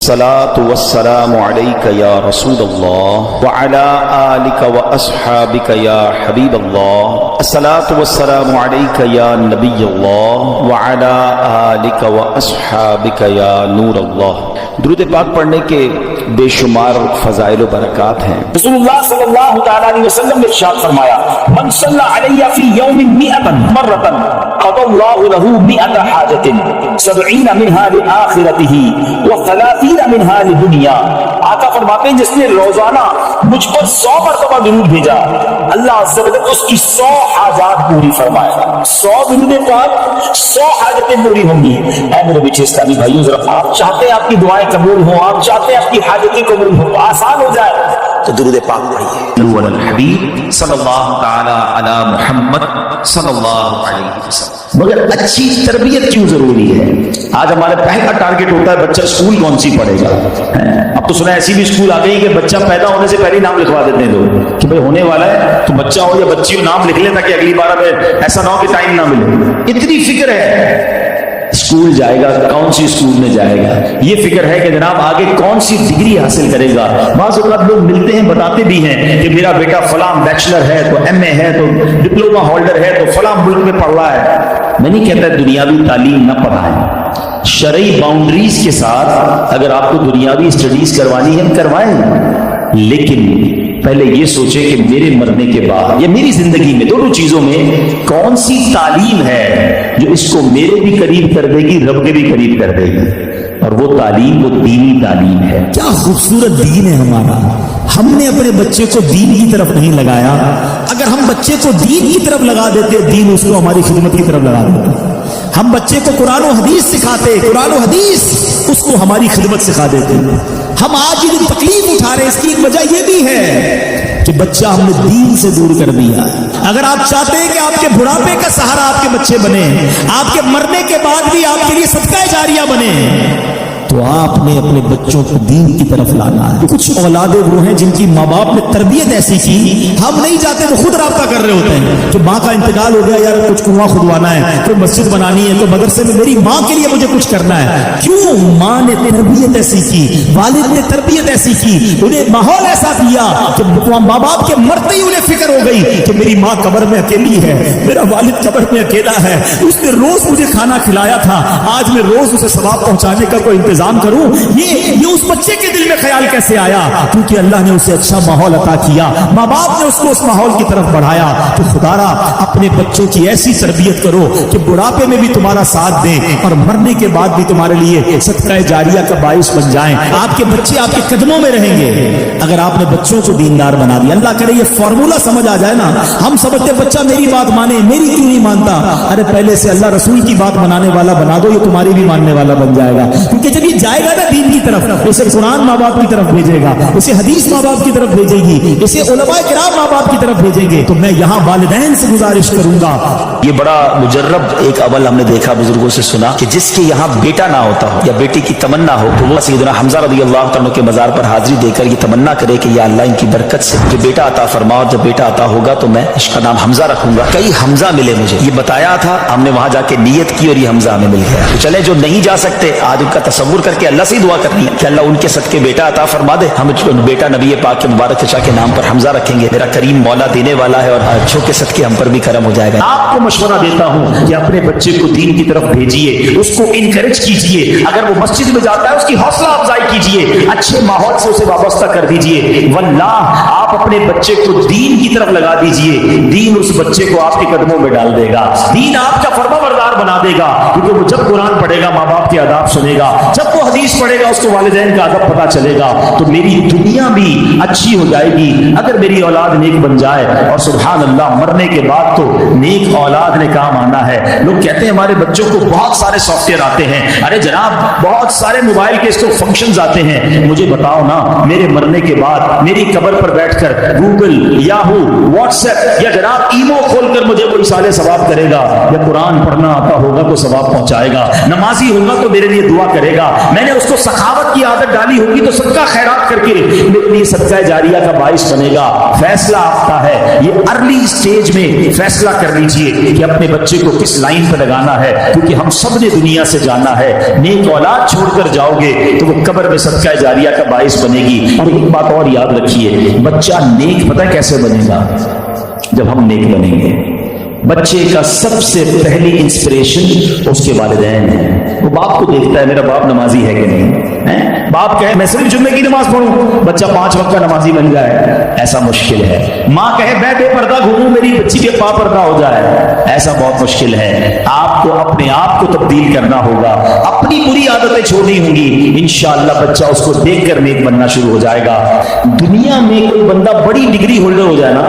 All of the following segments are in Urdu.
الصلاة والسلام عليك يا رسول الله وعلى آلك وأصحابك يا حبيب الله. الصلاة والسلام عليك يا نبي الله وعلى آلك وأصحابك يا نور الله. درود پاک پڑھنے کے بے شمار فضائل و برکات ہیں. رسول اللہ صلی اللہ تعالی علیہ وسلم نے ارشاد فرمایا من صلی علی فی یوم 100 مرۃ قضى اللہ له 100 حاجۃ 70 منها لآخرته و30 منها لدنیا. آقا فرماتے ہیں جس نے روزانہ مجھ پر 100 مرتبہ درود بھیجا اللہ عز و جل اس کی 100 حاجات پوری فرمائے گا. 100 درود پاک 100 حاجتیں پوری ہوں گی. اے میرے پیچھے اسلامی بھائیوں ذرا آپ چاہتے ہیں آپ کی دعائیں قبول ہوں, آپ چاہتے ہیں آپ کی حاجتیں قبول ہوں, آسان ہو جائے تو درود پاک پڑھیے. الحبیب صلی اللہ تعالی علی محمد صلی اللہ علیہ وسلم. مگر اچھی تربیت کیوں ضروری ہے؟ آج ہمارے پہلا ٹارگٹ ہوتا ہے بچہ اسکول کون سی پڑھے گا. اب تو سنا ایسی بھی اسکول آ گئی کہ بچہ پیدا ہونے سے پہلے نام لکھوا دیتے ہیں لوگ کہ بھائی ہونے والا ہے تو بچہ ہو یا بچی ہو نام لکھ لے تاکہ اگلی بار ایسا نہ ہو کہ ٹائم نہ ملے. اتنی فکر ہے اسکول جائے گا کون سی اسکول میں جائے گا, یہ فکر ہے کہ جناب آگے کون سی ڈگری حاصل کرے گا. بعض اوقات لوگ ملتے ہیں بتاتے بھی ہیں کہ میرا بیٹا فلاں بیچلر ہے تو ایم اے ہے تو ڈپلوما ہولڈر ہے تو فلاں ملک میں پڑھ رہا ہے. میں نہیں کہتا دنیاوی تعلیم نہ پڑھائیں, شرعی باؤنڈریز کے ساتھ اگر آپ کو دنیاوی اسٹڈیز کروانی ہے کروائیں, لیکن پہلے یہ سوچے کہ میرے مرنے کے بعد یا میری زندگی میں دونوں چیزوں میں کون سی تعلیم ہے جو اس کو میرے بھی قریب کر دے گی, رب کے بھی قریب کر دے گی. اور وہ تعلیم وہ دینی تعلیم ہے. کیا خوبصورت دین ہے ہمارا. ہم نے اپنے بچے کو دین کی طرف نہیں لگایا. اگر ہم بچے کو دین کی طرف لگا دیتے دین اس کو ہماری خدمت کی طرف لگا دیتے. ہم بچے کو قرآن و حدیث سکھاتے, قرآن و حدیث اس کو ہماری خدمت سکھا دیتے. ہم آج یہ تکلیف اٹھا رہے ہیں اس کی ایک وجہ یہ بھی ہے کہ بچہ ہم نے دین سے دور کر دیا. اگر آپ چاہتے ہیں کہ آپ کے بڑھاپے کا سہارا آپ کے بچے بنے, آپ کے مرنے کے بعد بھی آپ کے لیے صدقہ جاریہ بنے, تو آپ نے اپنے بچوں کو دین کی طرف لانا ہے. کچھ اولادیں وہ ہیں جن کی ماں باپ نے تربیت ایسی کی, ہم نہیں چاہتے وہ خود رابطہ کر رہے ہوتے ہیں کہ ماں کا انتقال ہو گیا, یار کچھ کنواں کھدوانا ہے, کوئی مسجد بنانی ہے, تو مدرسے میں میری ماں کے لیے مجھے کچھ کرنا ہے. کیوں؟ ماں نے تربیت ایسی کی, والد نے تربیت ایسی کی, انہیں ماحول ایسا دیا کہ ماں باپ کے مرتے ہی انہیں فکر ہو گئی کہ میری ماں قبر میں اکیلی ہے, میرا والد قبر میں اکیلا ہے, اس نے روز مجھے کھانا کھلایا تھا, آج میں روز اسے ثواب پہنچانے کا کوئی انتظام کروں. یہ اس بچے کے دل میں خیال کیسے آیا؟ کیونکہ اللہ نے اسے اچھا ماحول عطا کیا, ماں باپ نے اس کو اس ماحول کی طرف بڑھایا. تو خدا را اپنے بچوں کی ایسی تربیت کرو کہ بڑھاپے میں بھی تمہارا ساتھ دیں اور مرنے کے بعد بھی تمہارے لیے صدقہ جاریہ کا باعث بن جائیں. آپ کے بچے آپ کے قدموں میں رہیں گے اگر آپ نے بچوں کو دیندار بنا دیا. اللہ کرے یہ فارمولا سمجھ آ جائے نا. ہم سمجھتے بچہ میری بات مانے, میری کیوں نہیں مانتا. ارے پہلے سے اللہ رسول کی بات منانے والا بنا دو, یہ تمہاری بھی ماننے والا بن جائے گا. کیونکہ جب یہ جائے گا نا دین کی طرف, اسے قرآن ماں باپ کی طرف بھیجے گا, اسے حدیث ماں باپ کی طرف بھیجے گی, اسے علماء کرام ماں باپ کی طرف بھیجیں گے. تو میں یہاں والدین سے گزارش کروں گا. یہ بڑا مجرب ایک اول ہم نے دیکھا, بزرگوں سے سنا کہ جس کے یہاں بیٹا نہ ہوتا ہو یا بیٹی کی تمنا ہو تو وہ سیدنا حمزہ رضی اللہ عنہ کے مزار پر حاضری دے کر یہ تمنا کرے کہ یا اللہ ان کی برکت سے مجھے بیٹا عطا فرما, اور جب بیٹا عطا ہوگا تو میں اس کا نام حمزہ رکھوں گا. کئی حمزہ ملے مجھے, یہ بتایا تھا, ہم نے وہاں جا کے نیت کی اور یہ حمزہ ہمیں مل گیا. تو چلے جو نہیں جا سکتے آج ان کا تصور کر کے اللہ سے دعا کرنی ہے کہ اللہ ان کے صدقے بیٹا عطا فرما دے. ہم بیٹا نبی پاک کے مبارک چچا کے نام پر حمزہ رکھیں گے. میرا کریم مولا دینے والا ہے اور اچھوں کے صدقے ہم پر بھی کرم ہو جائے گا. آپ کو مشورہ دیتا ہوں کہ اپنے بچے کو دین کی طرف بھیجیے, اس کو انکریج کیجیے. اگر وہ مسجد میں جاتا ہے اس کی حوصلہ افزائی کیجیے, اچھے ماحول سے اسے وابستہ کر دیجیے. واللہ آپ اپنے بچے کو دین کی طرف لگا دیجیے, دین اس بچے کو آپ کے قدموں میں ڈال دے گا, دین آپ کا فرما بردار بنا دے گا. کیونکہ وہ جب قرآن پڑھے گا ماں باپ کے آداب سنے گا, جب وہ حدیث پڑھے گا اس کو والدین کا ادب پتہ چلے گا, تو میری دنیا بھی اچھی ہو جائے گی اگر میری اولاد نیک بن جائے. اور سبحان اللہ مرنے کے بعد تو نیک اولاد نے کام آنا ہے. لوگ کہتے ہیں ہمارے بچوں کو بہت سارے سافٹ ویئر آتے ہیں. ارے جناب بہت سارے موبائل کے اس کو فنکشنز آتے ہیں. مجھے بتاؤ نا میرے مرنے کے بعد میری قبر پر بیٹھ کر گوگل, یاہو, واٹس ایپ یا جناب ایمو کھول کر مجھے کوئی سالے ثواب کرے گا, یا قرآن پڑھنا آتا ہوگا تو ثواب پہنچائے گا, نمازی ہوگا تو میرے لیے دعا کرے گا. میں نے اس کو سخاوت سخاوت کی عادت ڈالی ہوگی تو صدقہ خیرات کر کے میرے لیے صدقہ جاریہ کا باعث بنے گا. فیصلہ آپ کا ہے, یہ ارلی اسٹیج میں فیصلہ کر لیجئے کہ اپنے بچے کو کس لائن پہ لگانا ہے, کیونکہ ہم سب نے دنیا سے جانا ہے. نیک اولاد چھوڑ کر جاؤ گے تو وہ قبر میں صدقہ جاریہ کا باعث بنے گی. اور ایک بات اور یاد رکھیے, بچہ نیک پتہ کیسے بنے گا؟ جب ہم نیک بنیں گے. بچے کا سب سے پہلی انسپریشن اس کے والدین ہیں. وہ باپ کو دیکھتا ہے میرا باپ نمازی ہے کہ نہیں. باپ کہے میں صرف جمعے کی نماز پڑھوں, بچہ 5 وقت کا نمازی بن جائے, ایسا مشکل ہے. ماں کہے میں بے پردہ گھوموں, میری بچی کے پا پردہ ہو جائے, ایسا بہت مشکل ہے. آپ کو اپنے آپ کو تبدیل کرنا ہوگا, اپنی بری عادتیں چھوڑنی ہوں گی. انشاءاللہ بچہ اس کو دیکھ کر نیک بننا شروع ہو جائے گا. دنیا میں کوئی بندہ بڑی ڈگری ہولڈر ہو جائے نا,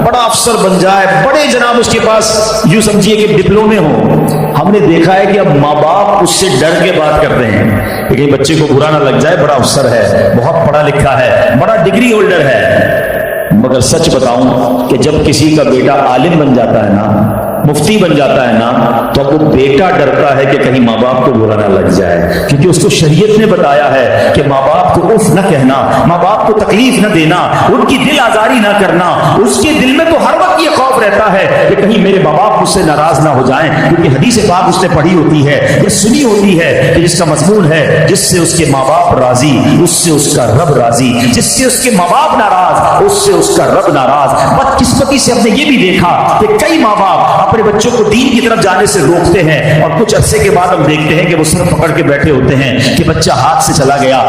بڑا افسر بن جائے, بڑے جناب اس کے پاس یوں سمجھیے کہ ڈپلومے ہوں, ہم نے دیکھا ہے کہ اب ماں باپ اس سے ڈر کے بات کرتے ہیں کہ بچے کو برا نہ لگ جائے, بڑا افسر ہے, بہت پڑھا لکھا ہے, بڑا ڈگری ہولڈر ہے. مگر سچ بتاؤں کہ جب کسی کا بیٹا عالم بن جاتا ہے نا, مفتی بن جاتا ہے نا, تو اب وہ بیٹا ڈرتا ہے کہ کہیں ماں باپ کو برا نہ لگ جائے, کیونکہ اس کو شریعت نے بتایا ہے کہ ماں باپ کو اف نہ کہنا, ماں باپ کو تکلیف نہ دینا, ان کی دل آزاری نہ کرنا. اس کے دل میں تو ہر وقت یہ خوف رہتا ہے کہ کہیں میرے ماں باپ مجھ سے ناراض نہ ہو جائیں, کیونکہ حدیث پاک اس نے پڑھی ہوتی ہے یا سنی ہوتی ہے کہ جس کا مضمون ہے جس سے اس کے ماں باپ راضی اس سے اس کا رب راضی, جس سے اس کے ماں باپ ناراض اس سے اس کا رب ناراض. بدقسمتی سے ہم نے یہ بھی دیکھا کہ کئی ماں باپ اپنے بچوں کو دین کی طرف جانے سے روکتے ہیں, اور کچھ عرصے کے بعد ہم دیکھتے ہیں کہ وہ سر پکڑ کے بیٹھے ہوتے ہیں کہ بچہ ہاتھ سے چلا گیا.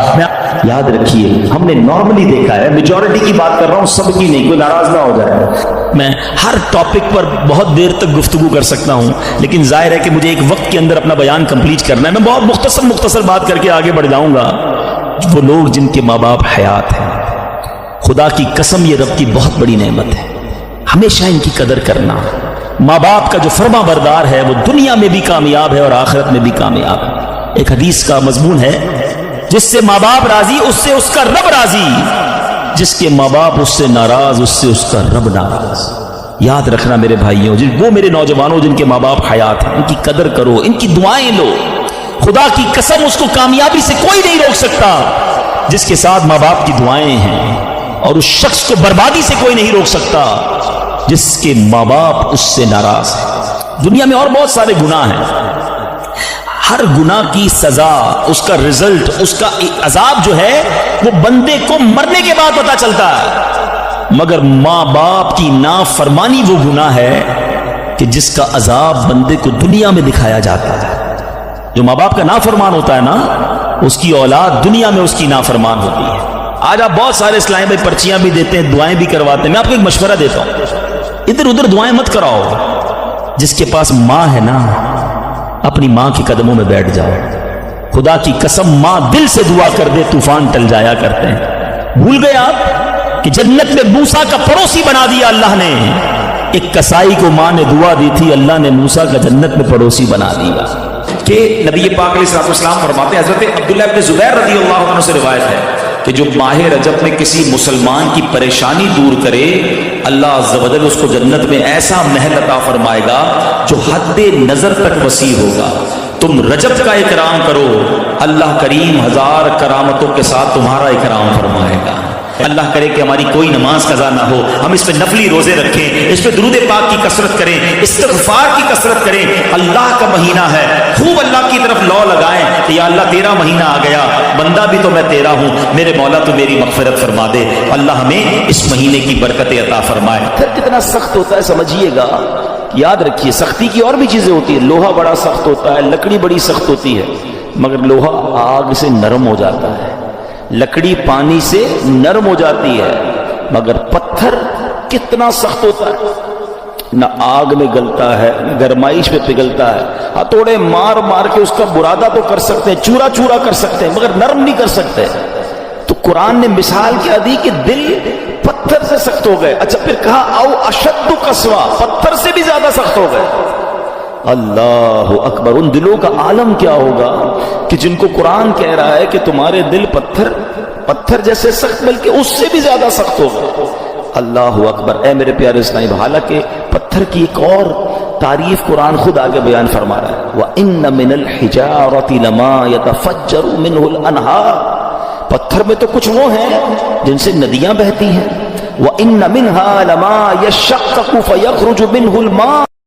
یاد رکھیے ہم نے نارملی دیکھا ہے, میجورٹی کی بات کر رہا ہوں, سب کی نہیں, کوئی ناراض نہ ہو جائے. میں ہر ٹاپک پر بہت دیر تک گفتگو کر سکتا ہوں, لیکن ظاہر ہے کہ مجھے ایک وقت کے اندر اپنا بیان کمپلیٹ کرنا ہے. میں بہت مختصر بات کر کے آگے بڑھ جاؤں گا. وہ لوگ جن کے ماں باپ حیات ہیں, خدا کی قسم یہ رب کی بہت بڑی نعمت ہے, ہمیشہ ان کی قدر کرنا. ماں باپ کا جو فرما بردار ہے وہ دنیا میں بھی کامیاب ہے اور آخرت میں بھی کامیاب ہے. ایک حدیث کا مضمون ہے, جس سے ماں باپ راضی اس سے اس کا رب راضی, جس کے ماں باپ اس سے ناراض اس سے اس کا رب ناراض. یاد رکھنا میرے بھائیوں, وہ میرے نوجوانوں جن کے ماں باپ حیات ہیں, ان کی قدر کرو, ان کی دعائیں لو. خدا کی قسم اس کو کامیابی سے کوئی نہیں روک سکتا جس کے ساتھ ماں باپ کی دعائیں ہیں, اور اس شخص کو بربادی سے کوئی نہیں روک سکتا جس کے ماں باپ اس سے ناراض ہیں. دنیا میں اور بہت سارے گناہ ہیں, ہر گناہ کی سزا, اس کا رزلٹ, اس کا عذاب جو ہے وہ بندے کو مرنے کے بعد پتا چلتا ہے. مگر ماں باپ کی نافرمانی وہ گناہ ہے کہ جس کا عذاب بندے کو دنیا میں دکھایا جاتا ہے. جو ماں باپ کا نافرمان ہوتا ہے نا, اس کی اولاد دنیا میں اس کی نافرمان ہوتی ہے. آج آپ بہت سارے اسلام بھائی پرچیاں بھی دیتے ہیں, دعائیں بھی کرواتے ہیں. میں آپ کو ایک مشورہ دیتا ہوں, ادھر ادھر دعائیں مت کراؤ. جس کے پاس ماں ہے نا, اپنی ماں کے قدموں میں بیٹھ جاؤ. خدا کی قسم ماں دل سے دعا کر دے طوفان ٹل جایا کرتے ہیں. بھول گئے آپ کہ جنت میں موسیٰ کا پڑوسی بنا دیا اللہ نے. ایک کسائی کو ماں نے دعا دی تھی, اللہ نے موسیٰ کا جنت میں پڑوسی بنا دیا. کہ نبی پاک علیہ السلام فرماتے ہیں, حضرت عبداللہ ابن زبیر رضی اللہ عنہ سے روایت ہے کہ جو ماہ رجب میں کسی مسلمان کی پریشانی دور کرے, اللہ عز و جل اس کو جنت میں ایسا محل عطا فرمائے گا جو حد نظر تک وسیع ہوگا. تم رجب کا اکرام کرو, اللہ کریم 1000 کرامتوں کے ساتھ تمہارا اکرام فرمائے گا. اللہ کرے کہ ہماری کوئی نماز قضا نہ ہو, ہم اس پہ نفلی روزے رکھیں, اس پہ درود پاک کی کثرت کریں, استغفار کی کثرت کریں. اللہ کا مہینہ ہے, خوب اللہ کی طرف لو لگائیں کہ یا اللہ تیرا مہینہ آ گیا, بندہ بھی تو میں تیرا ہوں, میرے مولا تو میری مغفرت فرما دے. اللہ ہمیں اس مہینے کی برکتیں عطا فرمائے. پھر کتنا سخت ہوتا ہے سمجھیے گا. یاد رکھیے سختی کی اور بھی چیزیں ہوتی ہیں. لوہا بڑا سخت ہوتا ہے, لکڑی بڑی سخت ہوتی ہے, مگر لوہا آگ سے نرم ہو جاتا ہے. لکڑی پانی سے نرم ہو جاتی ہے, مگر پتھر کتنا سخت ہوتا ہے, نہ آگ میں گلتا ہے, گرمائش میں پگھلتا ہے. ہتھوڑے مار مار کے اس کا برادہ تو کر سکتے ہیں, چورا چورا کر سکتے ہیں, مگر نرم نہیں کر سکتے. تو قرآن نے مثال کیا دی کہ دل پتھر سے سخت ہو گئے. اچھا پھر کہا او اشد قسوہ, پتھر سے بھی زیادہ سخت ہو گئے. اللہ اکبر. ان دلوں کا عالم کیا ہوگا کہ جن کو قرآن کہہ رہا ہے کہ تمہارے دل پتھر جیسے سخت, بلکہ اس سے بھی زیادہ سخت ہوگا. اللہ اکبر. اے میرے پیارے اسلام, حالانکہ پتھر کی ایک اور تعریف قرآن خود آگے بیان فرما رہا ہے وَإِنَّ مِنَ الْحِجَارَةِ لَمَا يَتَفَجَّرُ مِنْهُ الْأَنْهَارُ، پتھر میں تو کچھ وہ ہیں جن سے ندیاں بہتی ہیں، وَإِنَّ مِنْهَا لَمَا يَشَّقَّقُ فَيَخْرُجُ مِنْهُ الْمَاءُ،